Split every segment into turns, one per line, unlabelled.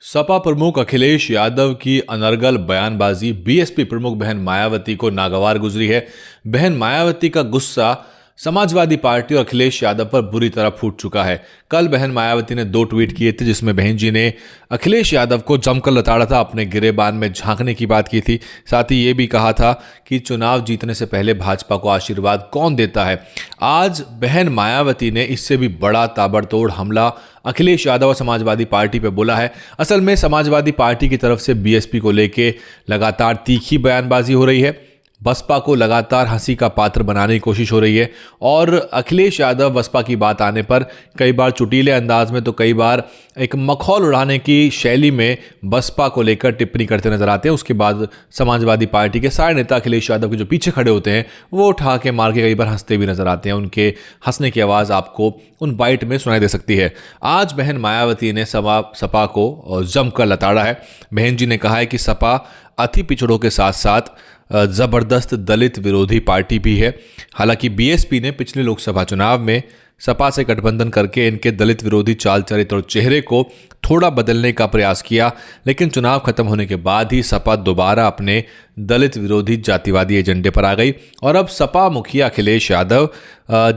सपा प्रमुख अखिलेश यादव की अनर्गल बयानबाजी बीएसपी प्रमुख बहन मायावती को नागवार गुजरी है। बहन मायावती का गुस्सा समाजवादी पार्टी और अखिलेश यादव पर बुरी तरह फूट चुका है। कल बहन मायावती ने 2 ट्वीट किए थे जिसमें बहन जी ने अखिलेश यादव को जमकर लताड़ा था, अपने गिरेबान में झांकने की बात की थी। साथ ही ये भी कहा था कि चुनाव जीतने से पहले भाजपा को आशीर्वाद कौन देता है। आज बहन मायावती ने इससे भी बड़ा ताबड़तोड़ हमला अखिलेश यादव और समाजवादी पार्टी पे बोला है। असल में समाजवादी पार्टी की तरफ से बीएसपी को लेके लगातार तीखी बयानबाजी हो रही है। बसपा को लगातार हंसी का पात्र बनाने की कोशिश हो रही है और अखिलेश यादव बसपा की बात आने पर कई बार चुटीले अंदाज में तो कई बार एक मखौल उड़ाने की शैली में बसपा को लेकर टिप्पणी करते नजर आते हैं। उसके बाद समाजवादी पार्टी के सारे नेता अखिलेश यादव के जो पीछे खड़े होते हैं वो उठा के मार के कई बार हंसते भी नजर आते हैं। उनके हंसने की आवाज़ आपको उन बाइट में सुनाई दे सकती है। आज बहन मायावती ने सपा को जमकर लताड़ा है। बहन जी ने कहा है कि सपा अति पिछड़ों के साथ साथ जबरदस्त दलित विरोधी पार्टी भी है। हालांकि बीएसपी ने पिछले लोकसभा चुनाव में सपा से गठबंधन करके इनके दलित विरोधी चाल चरित्र और चेहरे को थोड़ा बदलने का प्रयास किया, लेकिन चुनाव खत्म होने के बाद ही सपा दोबारा अपने दलित विरोधी जातिवादी एजेंडे पर आ गई और अब सपा मुखिया अखिलेश यादव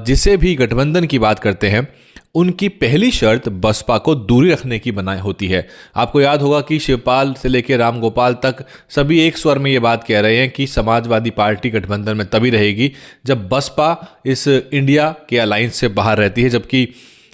जिसे भी गठबंधन की बात करते हैं उनकी पहली शर्त बसपा को दूरी रखने की बनाई होती है। आपको याद होगा कि शिवपाल से लेकर रामगोपाल तक सभी एक स्वर में ये बात कह रहे हैं कि समाजवादी पार्टी गठबंधन में तभी रहेगी जब बसपा इस इंडिया के अलायंस से बाहर रहती है, जबकि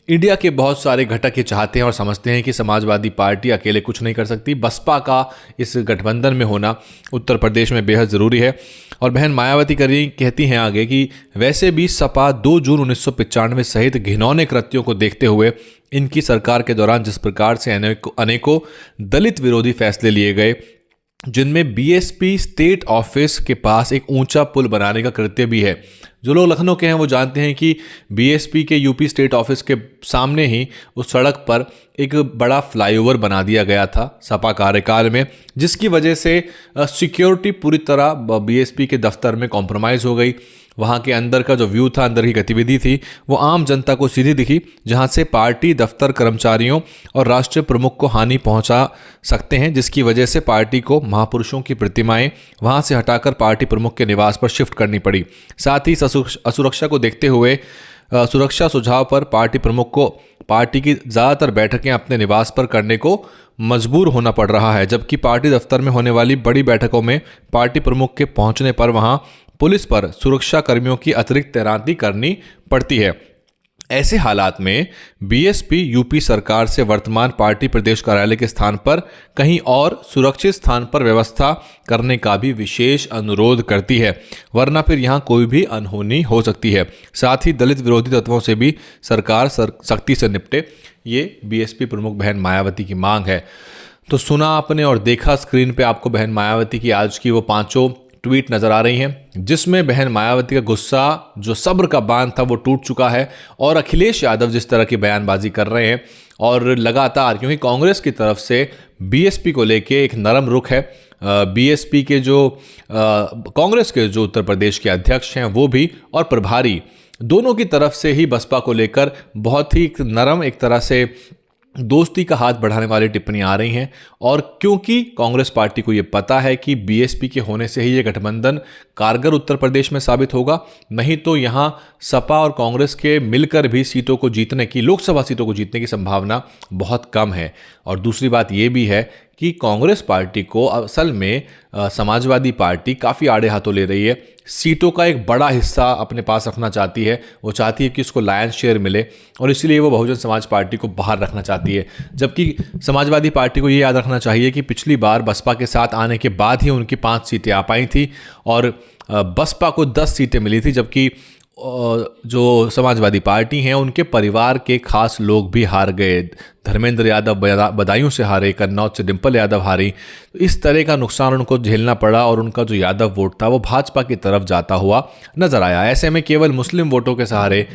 इंडिया के बहुत सारे घटक ये चाहते हैं और समझते हैं कि समाजवादी पार्टी अकेले कुछ नहीं कर सकती। बसपा का इस गठबंधन में होना उत्तर प्रदेश में बेहद ज़रूरी है। और बहन मायावती कहती हैं आगे कि वैसे भी सपा 2 जून 1995 सहित घिनौने कृत्यों को देखते हुए इनकी सरकार के दौरान जिस प्रकार से अनेकों दलित विरोधी फैसले लिए गए, जिनमें बीएसपी स्टेट ऑफिस के पास एक ऊंचा पुल बनाने का कृत्य भी है। जो लोग लखनऊ के हैं वो जानते हैं कि बीएसपी के यूपी स्टेट ऑफिस के सामने ही उस सड़क पर एक बड़ा फ्लाईओवर बना दिया गया था सपा कार्यकाल में, जिसकी वजह से सिक्योरिटी पूरी तरह बीएसपी के दफ्तर में कॉम्प्रोमाइज़ हो गई। वहाँ के अंदर का जो व्यू था, अंदर की गतिविधि थी, वो आम जनता को सीधी दिखी, जहाँ से पार्टी दफ्तर कर्मचारियों और राष्ट्रीय प्रमुख को हानि पहुँचा सकते हैं, जिसकी वजह से पार्टी को महापुरुषों की प्रतिमाएं वहाँ से हटाकर पार्टी प्रमुख के निवास पर शिफ्ट करनी पड़ी। साथ ही असुरक्षा को देखते हुए सुरक्षा सुझाव पर पार्टी प्रमुख को पार्टी की ज़्यादातर बैठकें अपने निवास पर करने को मजबूर होना पड़ रहा है, जबकि पार्टी दफ्तर में होने वाली बड़ी बैठकों में पार्टी प्रमुख के पहुंचने पर वहां पुलिस पर सुरक्षा कर्मियों की अतिरिक्त तैनाती करनी पड़ती है। ऐसे हालात में बीएसपी यूपी सरकार से वर्तमान पार्टी प्रदेश कार्यालय के स्थान पर कहीं और सुरक्षित स्थान पर व्यवस्था करने का भी विशेष अनुरोध करती है, वरना फिर यहाँ कोई भी अनहोनी हो सकती है। साथ ही दलित विरोधी तत्वों से भी सरकार सख्ती से निपटे, ये बीएसपी प्रमुख बहन मायावती की मांग है। तो सुना आपने और देखा स्क्रीन पे आपको बहन मायावती की आज की वो 5 ट्वीट नजर आ रही हैं, जिसमें बहन मायावती का गुस्सा, जो सब्र का बांध था, वो टूट चुका है। और अखिलेश यादव जिस तरह की बयानबाजी कर रहे हैं और लगातार, क्योंकि कांग्रेस की तरफ से बीएसपी को लेके एक नरम रुख है, बीएसपी के जो कांग्रेस के जो उत्तर प्रदेश के अध्यक्ष हैं वो भी और प्रभारी दोनों की तरफ से ही बसपा को लेकर बहुत ही नरम, एक तरह से दोस्ती का हाथ बढ़ाने वाली टिप्पणी आ रही हैं। और क्योंकि कांग्रेस पार्टी को ये पता है कि बीएसपी के होने से ही ये गठबंधन कारगर उत्तर प्रदेश में साबित होगा, नहीं तो यहाँ सपा और कांग्रेस के मिलकर भी सीटों को जीतने की, लोकसभा सीटों को जीतने की संभावना बहुत कम है। और दूसरी बात ये भी है कि कांग्रेस पार्टी को असल में समाजवादी पार्टी काफ़ी आड़े हाथों ले रही है, सीटों का एक बड़ा हिस्सा अपने पास रखना चाहती है। वो चाहती है कि उसको लायंस शेयर मिले और इसलिए वो बहुजन समाज पार्टी को बाहर रखना चाहती है। जबकि समाजवादी पार्टी को ये याद रखना चाहिए कि पिछली बार बसपा के साथ आने के बाद ही उनकी 5 सीटें आ पाई थी और बसपा को 10 सीटें मिली थी, जबकि जो समाजवादी पार्टी हैं उनके परिवार के खास लोग भी हार गए। धर्मेंद्र यादव बदायूं से हारे, कन्नौज से डिंपल यादव हारी। तो इस तरह का नुकसान उनको झेलना पड़ा और उनका जो यादव वोट था वो भाजपा की तरफ जाता हुआ नजर आया। ऐसे में केवल मुस्लिम वोटों के सहारे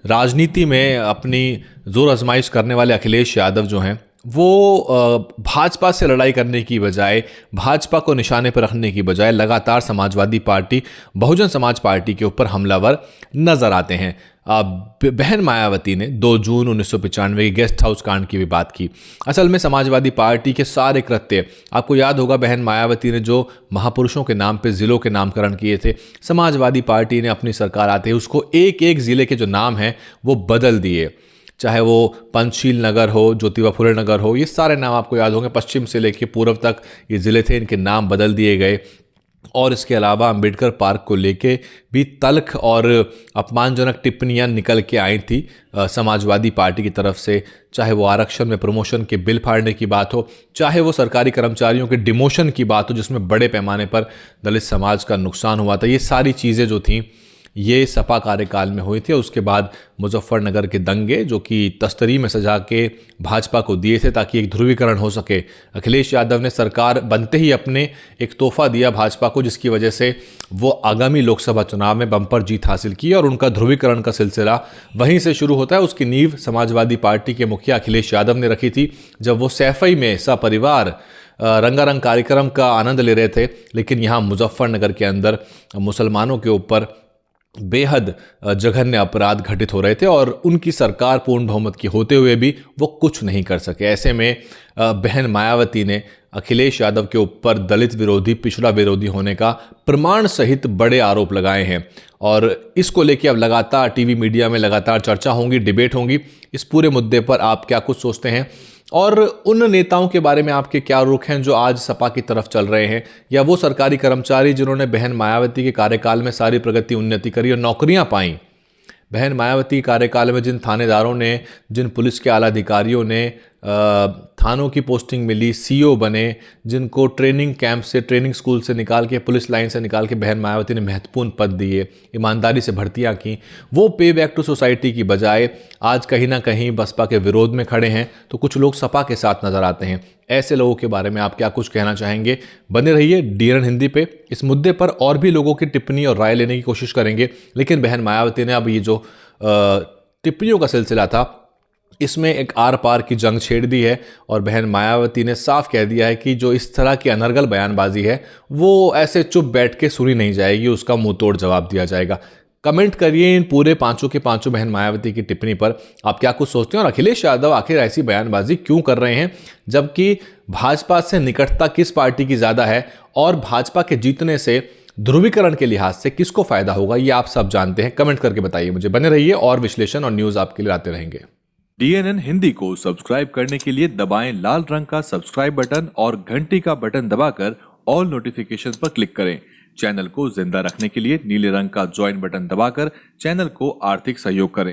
राजनीति में अपनी जोर आजमाइश करने वाले अखिलेश यादव जो हैं वो भाजपा से लड़ाई करने की बजाय, भाजपा को निशाने पर रखने की बजाय लगातार समाजवादी पार्टी, बहुजन समाज पार्टी के ऊपर हमलावर नजर आते हैं। बहन मायावती ने 2 जून 1995 के गेस्ट हाउस कांड की भी बात की। असल में समाजवादी पार्टी के सारे कृत्य, आपको याद होगा बहन मायावती ने जो महापुरुषों के नाम पे ज़िलों के नामकरण किए थे, समाजवादी पार्टी ने अपनी सरकार आते ही उसको एक एक ज़िले के जो नाम हैं वो बदल दिए। चाहे वो पंचशील नगर हो, ज्योतिबा फुले नगर हो, ये सारे नाम आपको याद होंगे। पश्चिम से लेकर पूर्व तक ये ज़िले थे, इनके नाम बदल दिए गए। और इसके अलावा अंबेडकर पार्क को लेके भी तल्ख और अपमानजनक टिप्पणियां निकल के आई थी समाजवादी पार्टी की तरफ से। चाहे वो आरक्षण में प्रमोशन के बिल फाड़ने की बात हो, चाहे वो सरकारी कर्मचारियों के डिमोशन की बात हो जिसमें बड़े पैमाने पर दलित समाज का नुकसान हुआ था, ये सारी चीज़ें जो थीं ये सपा कार्यकाल में हुई थी। और उसके बाद मुजफ्फरनगर के दंगे जो कि तस्तरी में सजा के भाजपा को दिए थे ताकि एक ध्रुवीकरण हो सके। अखिलेश यादव ने सरकार बनते ही अपने एक तोहफा दिया भाजपा को, जिसकी वजह से वो आगामी लोकसभा चुनाव में बम्पर जीत हासिल की और उनका ध्रुवीकरण का सिलसिला वहीं से शुरू होता है। उसकी नींव समाजवादी पार्टी के मुखिया अखिलेश यादव ने रखी थी जब वो सैफई में सपरिवार रंगारंग कार्यक्रम का आनंद ले रहे थे। लेकिन यहाँ मुजफ्फरनगर के अंदर मुसलमानों के ऊपर बेहद जघन्य अपराध घटित हो रहे थे और उनकी सरकार पूर्ण बहुमत की होते हुए भी वो कुछ नहीं कर सके। ऐसे में बहन मायावती ने अखिलेश यादव के ऊपर दलित विरोधी, पिछड़ा विरोधी होने का प्रमाण सहित बड़े आरोप लगाए हैं और इसको लेके अब लगातार टीवी मीडिया में लगातार चर्चा होंगी, डिबेट होंगी। इस पूरे मुद्दे पर आप क्या कुछ सोचते हैं और उन नेताओं के बारे में आपके क्या रुख हैं जो आज सपा की तरफ चल रहे हैं, या वो सरकारी कर्मचारी जिन्होंने बहन मायावती के कार्यकाल में सारी प्रगति, उन्नति करी और नौकरियां पाई। बहन मायावती कार्यकाल में जिन थानेदारों ने, जिन पुलिस के आला अधिकारियों ने थानों की पोस्टिंग मिली, सीओ बने, जिनको ट्रेनिंग कैंप से, ट्रेनिंग स्कूल से निकाल के, पुलिस लाइन से निकाल के बहन मायावती ने महत्वपूर्ण पद दिए, ईमानदारी से भर्तियां की, वो पे बैक टू सोसाइटी की बजाय आज कहीं ना कहीं बसपा के विरोध में खड़े हैं, तो कुछ लोग सपा के साथ नजर आते हैं। ऐसे लोगों के बारे में आप क्या कुछ कहना चाहेंगे? बने रहिए DNN हिंदी पे। इस मुद्दे पर और भी लोगों की टिप्पणी और राय लेने की कोशिश करेंगे। लेकिन बहन मायावती ने अब ये जो टिप्पणियों का सिलसिला था इसमें एक आर पार की जंग छेड़ दी है और बहन मायावती ने साफ कह दिया है कि जो इस तरह की अनर्गल बयानबाजी है वो ऐसे चुप बैठ के सुनी नहीं जाएगी, उसका मुंह तोड़ जवाब दिया जाएगा। कमेंट करिए इन पूरे पांचों के पांचों बहन मायावती की टिप्पणी पर आप क्या कुछ सोचते हैं और अखिलेश यादव आखिर ऐसी बयानबाजी क्यों कर रहे हैं, जबकि भाजपा से निकटता किस पार्टी की ज़्यादा है और भाजपा के जीतने से ध्रुवीकरण के लिहाज से किसको फायदा होगा, ये आप सब जानते हैं। कमेंट करके बताइए मुझे। बने रहिए और विश्लेषण और न्यूज़ आपके लिए आते रहेंगे।
DNN हिंदी को सब्सक्राइब करने के लिए दबाएं लाल रंग का सब्सक्राइब बटन और घंटी का बटन दबाकर ऑल नोटिफिकेशन पर क्लिक करें। चैनल को जिंदा रखने के लिए नीले रंग का ज्वाइन बटन दबाकर चैनल को आर्थिक सहयोग करें।